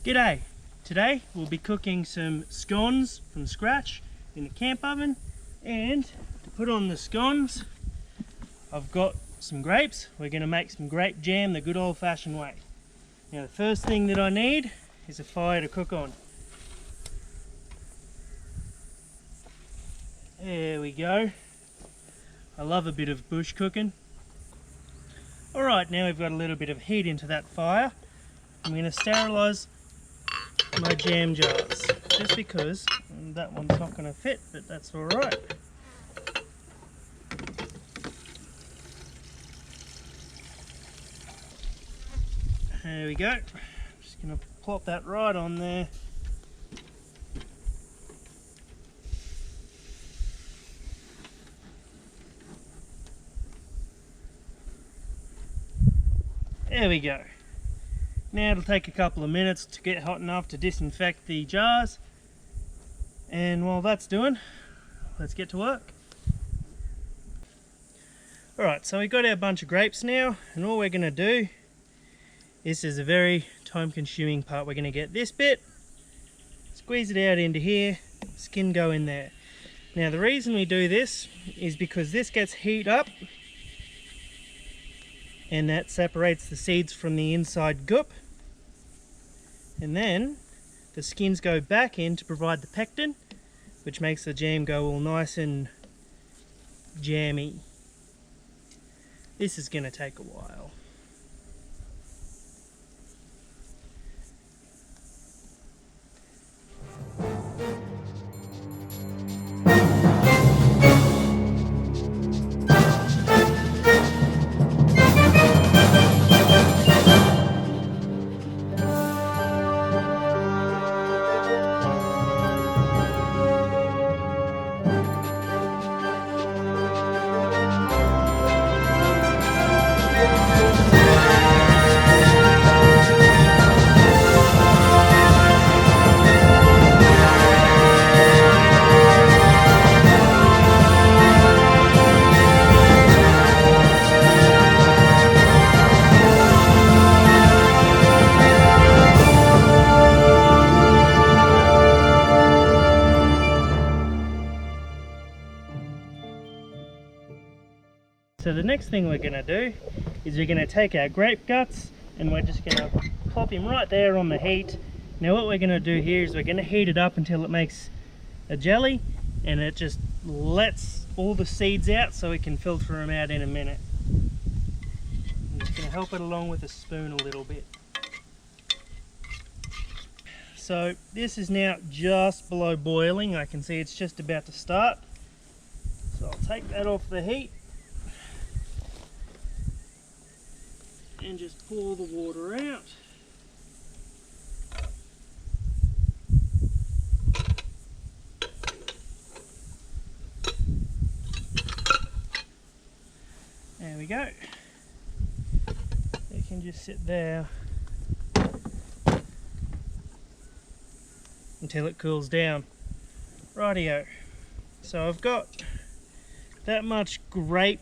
G'day! Today we'll be cooking some scones from scratch in the camp oven, and to put on the scones I've got some grapes. We're going to make some grape jam the good old-fashioned way. Now the first thing that I need is a fire to cook on. There we go. I love a bit of bush cooking. Alright, now we've got a little bit of heat into that fire. I'm going to sterilise my jam jars, just because that one's not going to fit, but that's alright. There we go. Just going to plop that right on there. There we go. Now it'll take a couple of minutes to get hot enough to disinfect the jars, and while that's doing, let's get to work. Alright, so we've got our bunch of grapes now, and all we're going to do, this is a very time consuming part, we're going to get this bit, squeeze it out into here, skin go in there. Now the reason we do this is because this gets heat up, and that separates the seeds from the inside gup, and then the skins go back in to provide the pectin, which makes the jam go all nice and jammy. This is going to take a while. So the next thing we're going to do is we're going to take our grape guts and we're just going to pop him right there on the heat. Now what we're going to do here is we're going to heat it up until it makes a jelly, and it just lets all the seeds out so we can filter them out in a minute. I'm just going to help it along with a spoon a little bit. So this is now just below boiling. I can see it's just about to start. So I'll take that off the heat and just pour the water out. There we go. It can just sit there until it cools down. Rightio. So I've got that much grape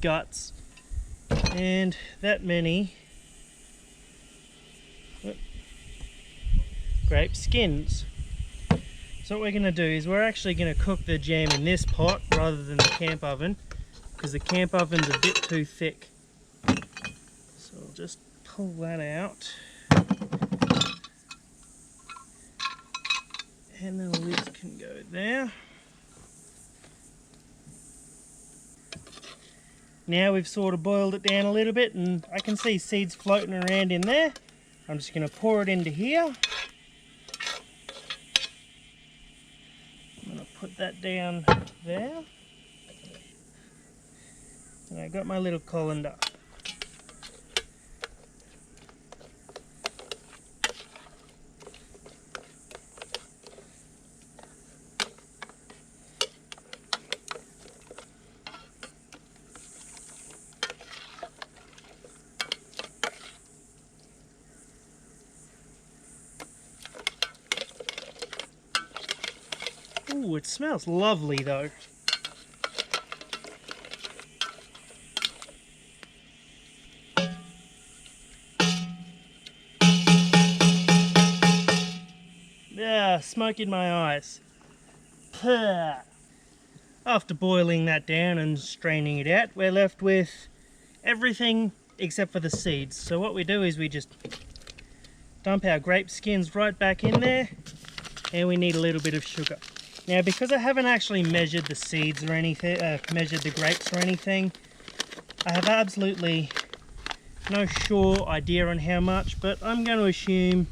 guts and that many grape skins. So what we're going to do is we're actually going to cook the jam in this pot rather than the camp oven, because the camp oven's a bit too thick. So I'll just pull that out, and then the lid can go there. Now we've sort of boiled it down a little bit and I can see seeds floating around in there. I'm just going to pour it into here. I'm going to put that down there. And I got my little colander. Ooh, it smells lovely though. Smoke in my eyes. Puh. After boiling that down and straining it out, we're left with everything except for the seeds. So what we do is we just dump our grape skins right back in there, and we need a little bit of sugar. Now, because I haven't actually measured the seeds or anything, measured the grapes or anything, I have absolutely no sure idea on how much, but I'm going to assume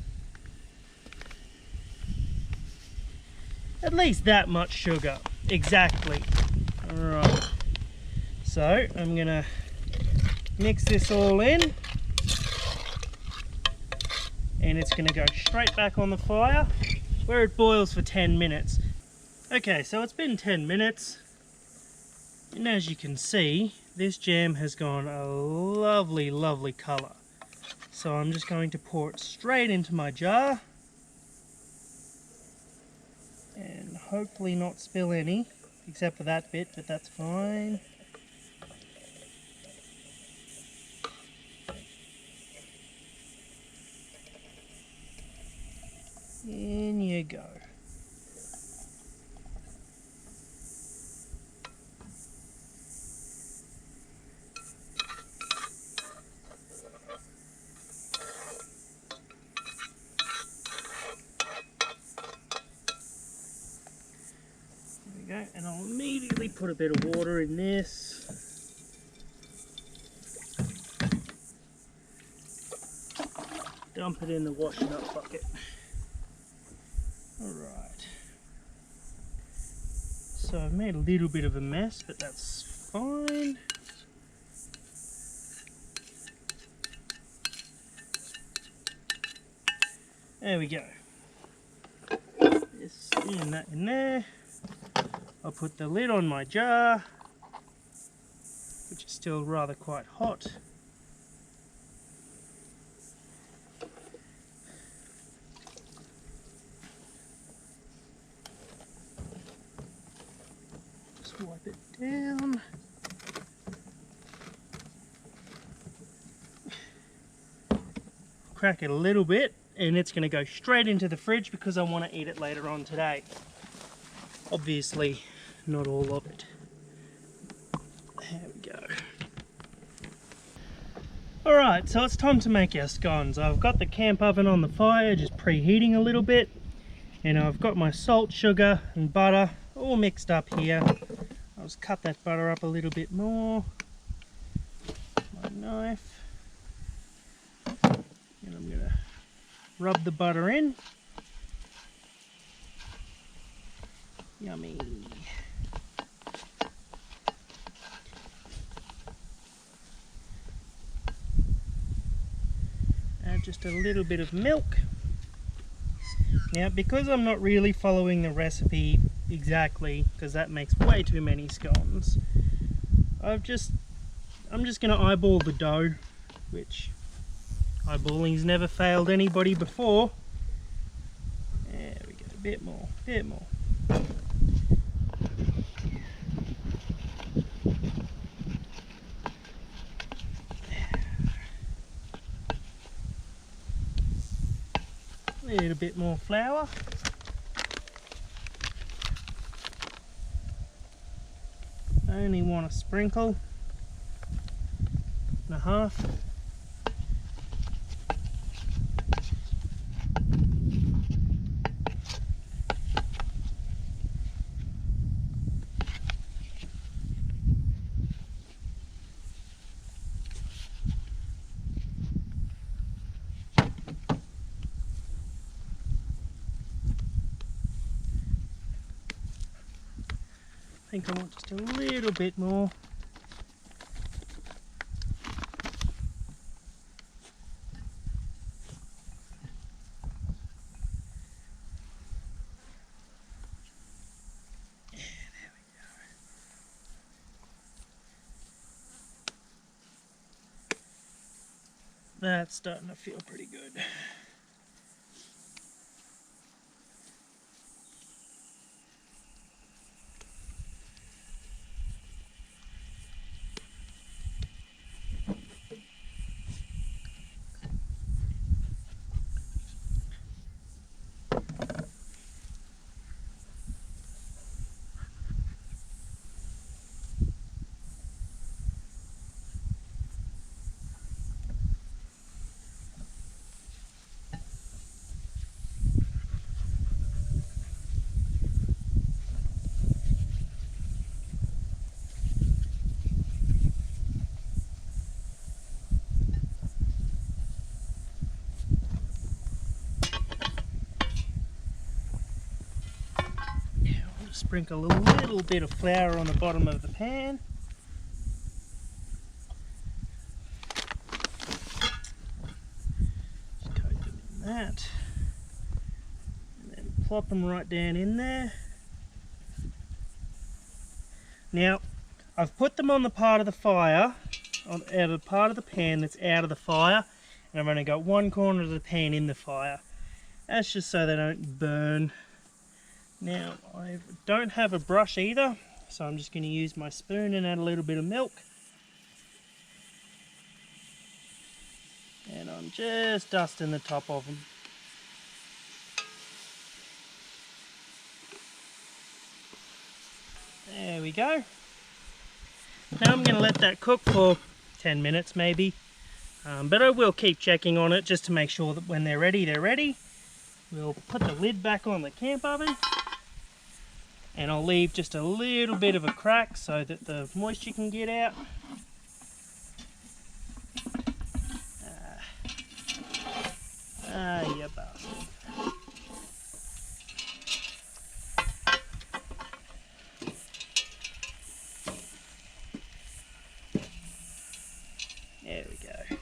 at least that much sugar. Exactly. Alright. So, I'm going to mix this all in. And it's going to go straight back on the fire where it boils for 10 minutes. Okay, so it's been 10 minutes. And as you can see, this jam has gone a lovely, lovely colour. So I'm just going to pour it straight into my jar. And hopefully not spill any, except for that bit, but that's fine. In you go. And I'll immediately put a bit of water in this. Dump it in the washing up bucket. Alright. So I've made a little bit of a mess, but that's fine. There we go. Just in that in there. I'll put the lid on my jar, which is still rather quite hot. Just wipe it down. Crack it a little bit, and it's going to go straight into the fridge because I want to eat it later on today. Obviously, not all of it. There we go. Alright, so it's time to make our scones. I've got the camp oven on the fire, just preheating a little bit. And I've got my salt, sugar and butter all mixed up here. I'll just cut that butter up a little bit more. My knife. And I'm going to rub the butter in. Yummy. Add just a little bit of milk. Now, because I'm not really following the recipe exactly, because that makes way too many scones, I'm just going to eyeball the dough, which eyeballing's never failed anybody before. There we go, a bit more, bit more. A little bit more flour. I only want a sprinkle and a half. I think I want just a little bit more. Yeah, there we go. That's starting to feel pretty good. sprinkle a little bit of flour on the bottom of the pan. Just coat them in that. And then plop them right down in there. Now, I've put them on the part of the fire, out of the part of the pan that's out of the fire, and I've only got one corner of the pan in the fire. That's just so they don't burn. Now, I don't have a brush either, so I'm just going to use my spoon and add a little bit of milk. And I'm just dusting the top of them. There we go. Now I'm going to let that cook for 10 minutes maybe. But I will keep checking on it just to make sure that when they're ready, they're ready. We'll put the lid back on the camp oven. And I'll leave just a little bit of a crack so that the moisture can get out. You bastard. There we go.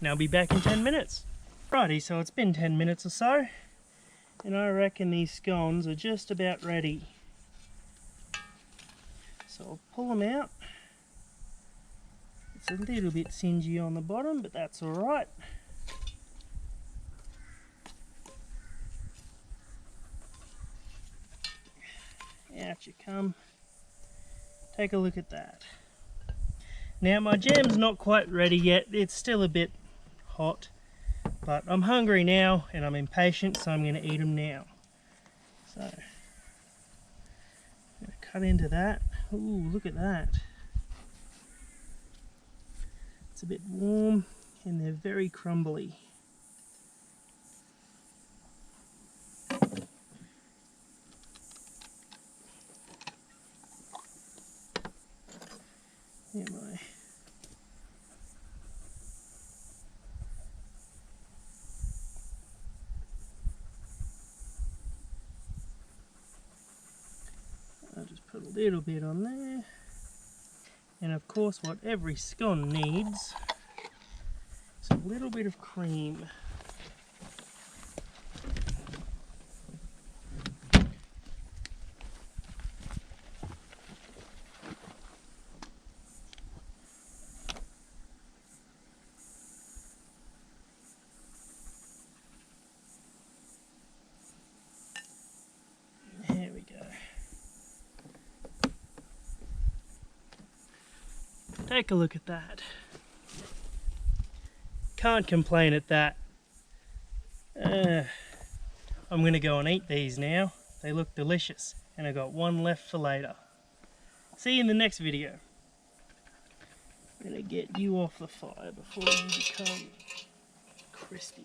Now I'll be back in 10 minutes. Righty, so it's been 10 minutes or so, and I reckon these scones are just about ready. So I'll pull them out. It's a little bit singy on the bottom, but that's alright. Out you come. Take a look at that. Now my jam's not quite ready yet, it's still a bit hot, but I'm hungry now and I'm impatient, so I'm going to eat them now. So, I'm going to cut into that. Ooh, look at that. It's a bit warm and they're very crumbly. I'll just put a little bit on there. And of course what every scone needs is a little bit of cream. There we go. Take a look at that. Can't complain at that. I'm going to go and eat these now. They look delicious, and I got one left for later. See you in the next video. I'm going to get you off the fire before you become crispy.